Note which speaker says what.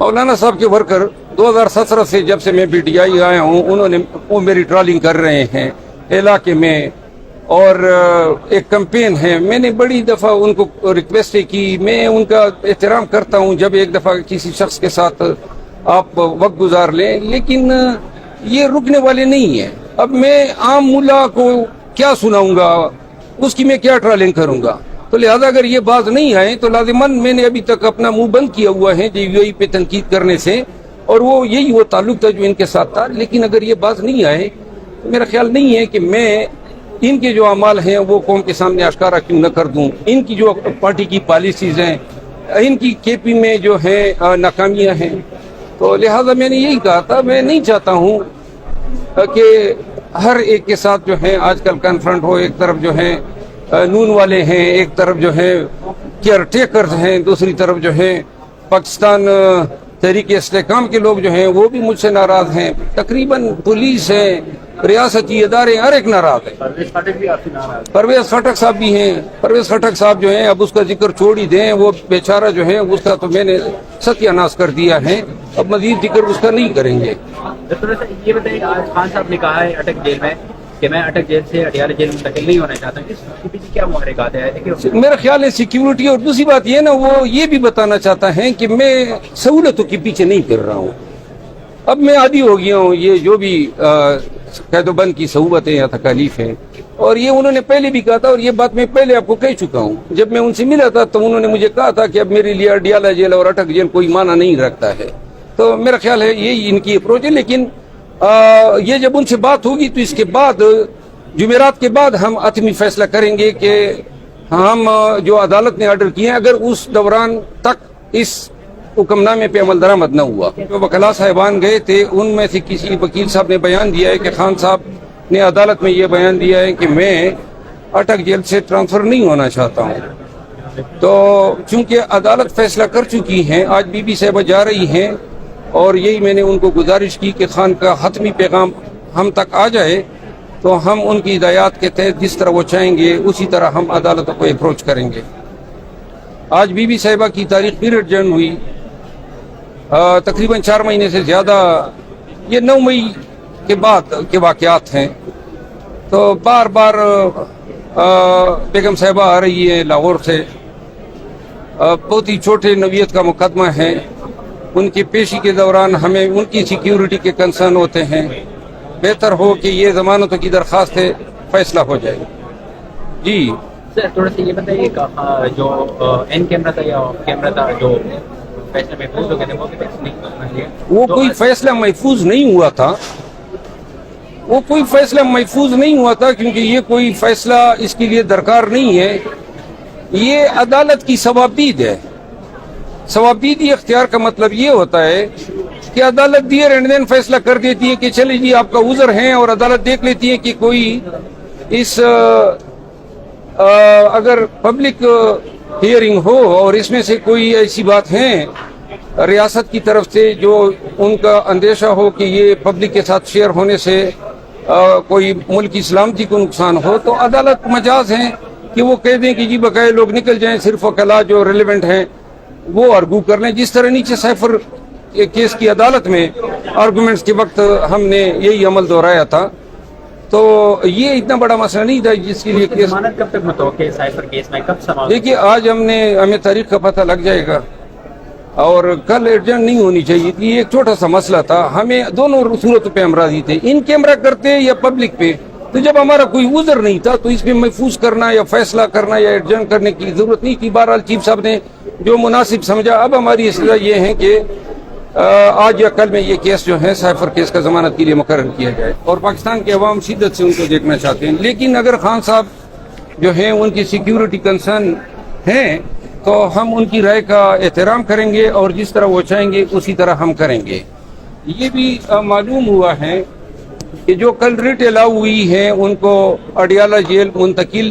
Speaker 1: مولانا صاحب کے ورکر 2017 سے جب سے میں PTI آیا ہوں وہ میری ٹرالنگ کر رہے ہیں علاقے میں، اور ایک کمپین ہے. میں نے بڑی دفعہ ان کو ریکویسٹ کی، میں ان کا احترام کرتا ہوں جب ایک دفعہ کسی شخص کے ساتھ آپ وقت گزار لیں، لیکن یہ رکنے والے نہیں ہیں. اب میں عام ملا کو کیا سناؤں گا، اس کی میں کیا ٹرالنگ کروں گا؟ تو لہذا اگر یہ باز نہیں آئے تو لازماً میں نے ابھی تک اپنا منہ بند کیا ہوا ہے JVI پہ تنقید کرنے سے، اور وہ تعلق تھا جو ان کے ساتھ تھا. لیکن اگر یہ باز نہیں آئے تو میرا خیال نہیں ہے کہ میں ان کے جو اعمال ہیں وہ قوم کے سامنے آشکارا کیوں نہ کر دوں. ان کی جو پارٹی کی پالیسیز ہیں، ان کی KP میں جو ہیں ناکامیاں ہیں، تو لہذا میں نے یہی کہا تھا میں نہیں چاہتا ہوں کہ ہر ایک کے ساتھ جو ہے آج کل کنفرنٹ ہو. ایک طرف جو ہے نون والے ہیں، ایک طرف جو ہے کیئر ٹیکرز ہیں، دوسری طرف جو ہے پاکستان تحریک استحکام کے لوگ جو ہیں وہ بھی مجھ سے ناراض ہیں. تقریباً پولیس ہے، ریاستی ادارے، ہر ایک ناراض ہے. پرویز خٹک صاحب بھی ہیں. پرویز خٹک صاحب جو ہیں اب اس کا ذکر چھوڑ ہی دیں، وہ بیچارہ جو ہے اس کا تو میں نے ستیہ ناش کر دیا ہے، اب مزید ذکر اس کا نہیں کریں گے.
Speaker 2: یہ بتائیے، آج خان صاحب نے کہا ہے اٹک جیل میں کہ میں اٹک جیل سے اٹیالہ جیل منتقل نہیں ہونا چاہتا. اس کے پیچھے کیا محرکات ہے؟
Speaker 1: میرا خیال ہے سیکیورٹی، اور دوسری بات یہ نا وہ یہ بھی بتانا چاہتا ہے کہ میں سہولتوں کے پیچھے نہیں پھر رہا ہوں. اب میں عادی ہو گیا ہوں یہ جو بھی قید و بند کی صعوبتیں یا تکالیف ہیں، اور یہ انہوں نے پہلے بھی کہا تھا، اور یہ بات میں پہلے آپ کو کہہ چکا ہوں. جب میں ان سے ملا تھا تو انہوں نے مجھے کہا تھا کہ اب میرے لیے اڈیالہ جیل اور اٹک جیل کوئی معنی نہیں رکھتا ہے. تو میرا خیال ہے یہی ان کی اپروچ ہے. لیکن یہ جب ان سے بات ہوگی تو اس کے بعد جمعرات کے بعد ہم حتمی فیصلہ کریں گے کہ ہم جو عدالت نے آرڈر کیے ہیں اگر اس دوران تک اس حکم نامے پہ عمل درآمد نہ ہوا. جو وکلاء صاحبان گئے تھے ان میں سے کسی وکیل صاحب نے بیان دیا ہے کہ خان صاحب نے عدالت میں یہ بیان دیا ہے کہ میں اٹک جیل سے ٹرانسفر نہیں ہونا چاہتا ہوں. تو چونکہ عدالت فیصلہ کر چکی ہیں، آج بی بی صاحبہ جا رہی ہیں، اور یہی میں نے ان کو گزارش کی کہ خان کا حتمی پیغام ہم تک آ جائے تو ہم ان کی ہدایات کے تحت جس طرح وہ چاہیں گے اسی طرح ہم عدالتوں کو اپروچ کریں گے. آج بی بی صاحبہ کی تاریخ پیریڈ جرن ہوئی، تقریباً 4 مہینے سے زیادہ، یہ 9 مئی کے بعد کے واقعات ہیں. تو بار بار بیگم صاحبہ آ رہی ہے لاہور سے، بہت ہی چھوٹے نوعیت کا مقدمہ ہے. ان کی پیشی کے دوران ہمیں ان کی سیکیورٹی کے کنسرن ہوتے ہیں. بہتر ہو کہ یہ ضمانتوں کی درخواست ہے، فیصلہ ہو جائے. جی
Speaker 2: سر تھوڑا سا یہ بتائیے جو این کیمرہ تھا یا آف کیمرہ تھا جو فیصلہ محفوظ ہو گئے تھے
Speaker 1: وہ کوئی فیصلہ محفوظ نہیں ہوا تھا. وہ کوئی فیصلہ محفوظ نہیں ہوا تھا کیونکہ یہ کوئی فیصلہ اس کے لیے درکار نہیں ہے. یہ عدالت کی ثوابدید ہے. ثوابدیدی اختیار کا مطلب یہ ہوتا ہے کہ عدالت دیئر اینڈ دین فیصلہ کر دیتی ہے کہ چلے جی آپ کا عذر ہے، اور عدالت دیکھ لیتی ہے کہ کوئی اس اگر پبلک ہیئرنگ ہو اور اس میں سے کوئی ایسی بات ہیں ریاست کی طرف سے جو ان کا اندیشہ ہو کہ یہ پبلک کے ساتھ شیئر ہونے سے کوئی ملک کی سلامتی کو نقصان ہو، تو عدالت مجاز ہیں کہ وہ کہہ دیں کہ جی بقائے لوگ نکل جائیں، صرف وکلاء جو ریلیونٹ ہیں وہ آرگو کر لیں. جس طرح نیچے سائفر کیس کی عدالت میں آرگومنٹس کے وقت ہم نے یہی عمل دہرایا تھا. تو یہ اتنا بڑا مسئلہ نہیں تھا جس کے لیے کیس.
Speaker 2: ضمانت کب تک متوقع ہے سائفر کیس میں، کب سماعت؟
Speaker 1: دیکھیے آج ہمیں تاریخ کا پتہ لگ جائے گا، اور کل ایڈجنٹ نہیں ہونی چاہیے تھی. یہ ایک چھوٹا سا مسئلہ تھا. ہمیں دونوں صورتوں پہ ہم راضی تھے، ان کیمرہ کرتے یا پبلک پہ. تو جب ہمارا کوئی عذر نہیں تھا تو اس میں محفوظ کرنا یا فیصلہ کرنا یا ایڈجنٹ کرنے کی ضرورت نہیں تھی. بہرحال چیف صاحب نے جو مناسب سمجھا. اب ہماری اصطلاح یہ ہے کہ آج یا کل میں یہ کیس جو ہے سائفر کیس کا ضمانت کے لیے مقرر کیا جائے، اور پاکستان کے عوام شدت سے ان کو دیکھنا چاہتے ہیں. لیکن اگر خان صاحب جو ہیں ان کی سیکیورٹی کنسرن ہیں تو ہم ان کی رائے کا احترام کریں گے، اور جس طرح وہ چاہیں گے اسی طرح ہم کریں گے. یہ بھی معلوم ہوا ہے کہ جو کل ریٹ الاؤ ہوئی ہے ان کو اڈیالہ جیل منتقل